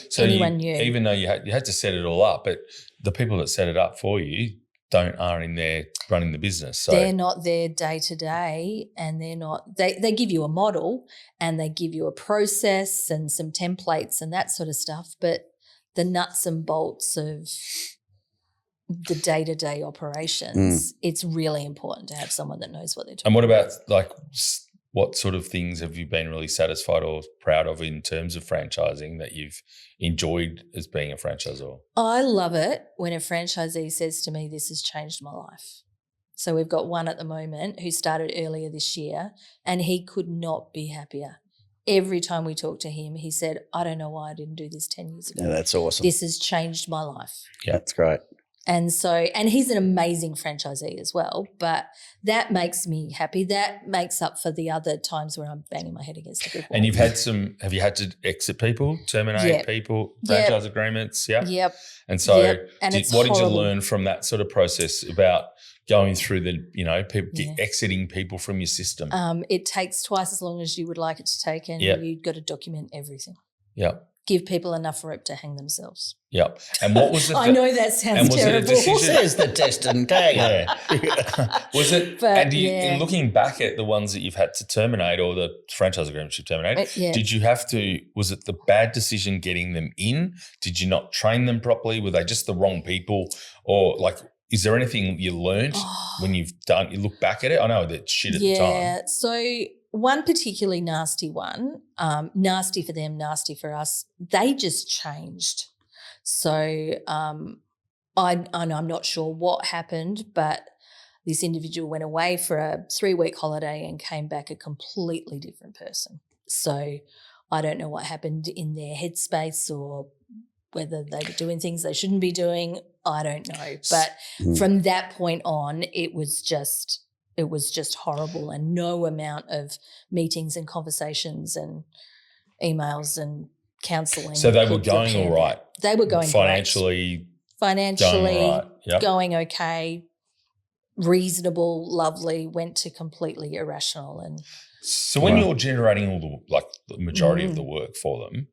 So anyone knew. Even though you had to set it all up, but the people that set it up for you aren't in there running the business. So they're not there day to day, and they're not. They give you a model and they give you a process and some templates and that sort of stuff, but the nuts and bolts of the day-to-day operations, it's really important to have someone that knows what they're doing. And what about what sort of things have you been really satisfied or proud of in terms of franchising that you've enjoyed as being a franchisor? I love it when a franchisee says to me, this has changed my life. So we've got one at the moment who started earlier this year, and he could not be happier. Every time we talk to him, he said, I don't know why I didn't do this 10 years ago. Yeah, that's awesome. This has changed my life. Yeah, that's great. And he's an amazing franchisee as well, but that makes me happy. That makes up for the other times where I'm banging my head against a brick wall. And have you had to exit people, terminate people, franchise agreements? Yeah. Yep. And so and what did you learn from that sort of process about going through people exiting people from your system? It takes twice as long as you would like it to take, and you've got to document everything. Yeah. Give people enough rope to hang themselves. Yep. And what was the I know that sounds terrible. Who says the test and tag? Was it? In looking back at the ones that you've had to terminate, or the franchise agreements you've terminated, did you have to? Was it the bad decision getting them in? Did you not train them properly? Were they just the wrong people, or is there anything you learned when you look back at it? I know that shit at the time. Yeah. So one particularly nasty one, nasty for them, nasty for us, they just changed. So I'm not sure what happened, but this individual went away for a 3-week holiday and came back a completely different person. So I don't know what happened in their headspace, or whether they were doing things they shouldn't be doing. I don't know. But from that point on, it was just horrible, and no amount of meetings and conversations and emails and counselling. So they were going all right. They were going financially. financially going okay, reasonable, lovely, went to completely irrational. And so when you're generating all the majority of the work for them,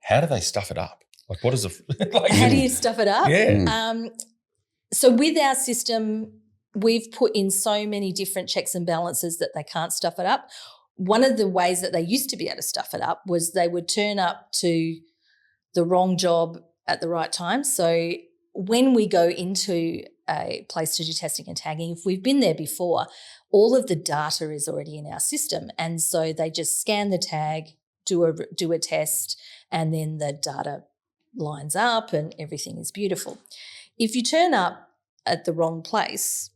how do they stuff it up? Like, what is it? How do you stuff it up? Yeah. So with our system, we've put in so many different checks and balances that they can't stuff it up. One of the ways that they used to be able to stuff it up was they would turn up to the wrong job at the right time. So when we go into a place to do testing and tagging, if we've been there before, all of the data is already in our system. And so they just scan the tag, do a test, and then the data lines up and everything is beautiful. If you turn up at the wrong place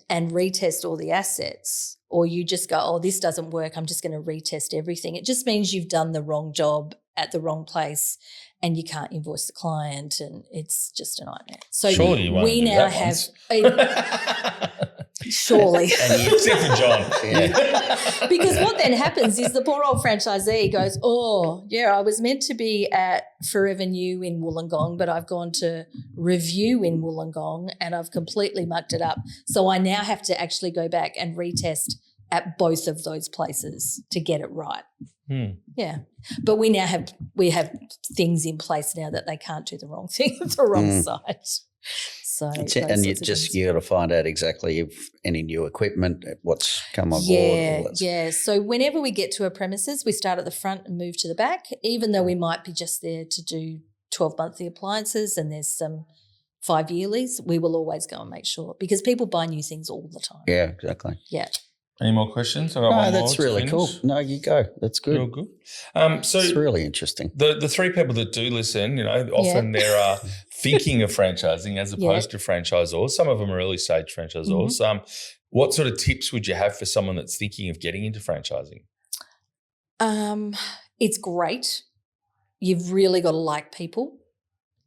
and retest all the assets, or you just go, oh, this doesn't work, I'm just going to retest everything, it just means you've done the wrong job at the wrong place and you can't invoice the client, and it's just a nightmare. So surely you won't we do now that have surely. Except for John. Because what then happens is the poor old franchisee goes, oh, yeah, I was meant to be at Forever New in Wollongong, but I've gone to Review in Wollongong and I've completely mucked it up. So I now have to actually go back and retest at both of those places to get it right. Yeah. But we have things in place now that they can't do the wrong thing at the wrong site. So and you got to find out exactly if any new equipment, what's come on board. Yeah. So whenever we get to a premises, we start at the front and move to the back, even though we might be just there to do 12 monthly appliances and there's some 5 yearlies, we will always go and make sure, because people buy new things all the time. Yeah, exactly. Yeah. Any more questions? No, that's really cool. No, you go. That's good. Real good. So it's really interesting. The three people that do listen, often they're thinking of franchising as opposed to franchisors. Some of them are early stage franchisors. What sort of tips would you have for someone that's thinking of getting into franchising? It's great. You've really got to like people.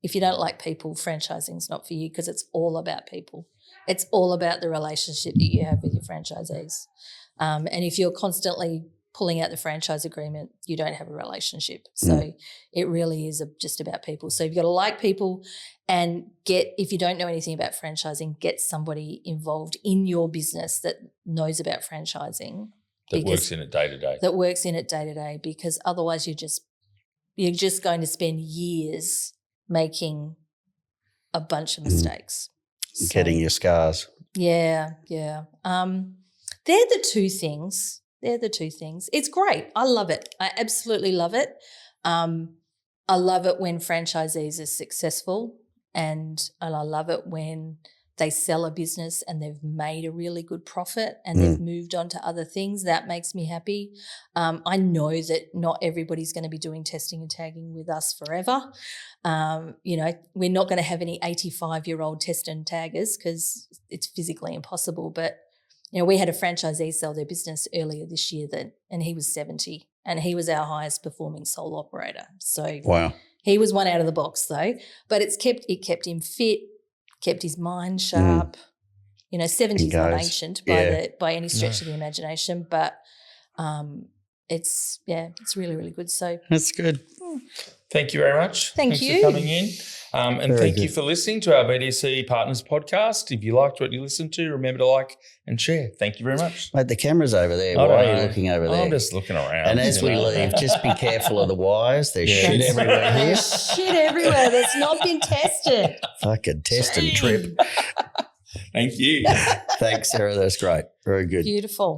If you don't like people, franchising is not for you, because it's all about people. It's all about the relationship that you have with your franchisees. And if you're constantly pulling out the franchise agreement, you don't have a relationship. So it really is just about people. So you've got to like people, and if you don't know anything about franchising, get somebody involved in your business that knows about franchising. That works in it day to day. That works in it day to day, because otherwise you're just going to spend years making a bunch of mistakes. Getting your scars. Yeah. They're the two things. It's great. I love it. I absolutely love it. I love it when franchisees are successful, and I love it when they sell a business and they've made a really good profit and they've moved on to other things. That makes me happy. I know that not everybody's going to be doing testing and tagging with us forever. We're not going to have any 85-year-old test and taggers because it's physically impossible. But, we had a franchisee sell their business earlier this year and he was 70 and he was our highest performing sole operator. So wow. He was one out of the box though, but it kept him fit, kept his mind sharp. 70 is not ancient by any stretch of the imagination, but it's really, really good. So that's good. Thank you very much. Thanks for coming in. And thank you for listening to our BDC Partners podcast. If you liked what you listened to, remember to like and share. Thank you very much. Mate, the camera's over there. Why are you looking over there? I'm just looking around. And as we leave, just be careful of the wires. There's shit everywhere here. There's shit everywhere that's not been tested. Fucking test and trip. Thank you. Thanks, Sarah. That's great. Very good. Beautiful.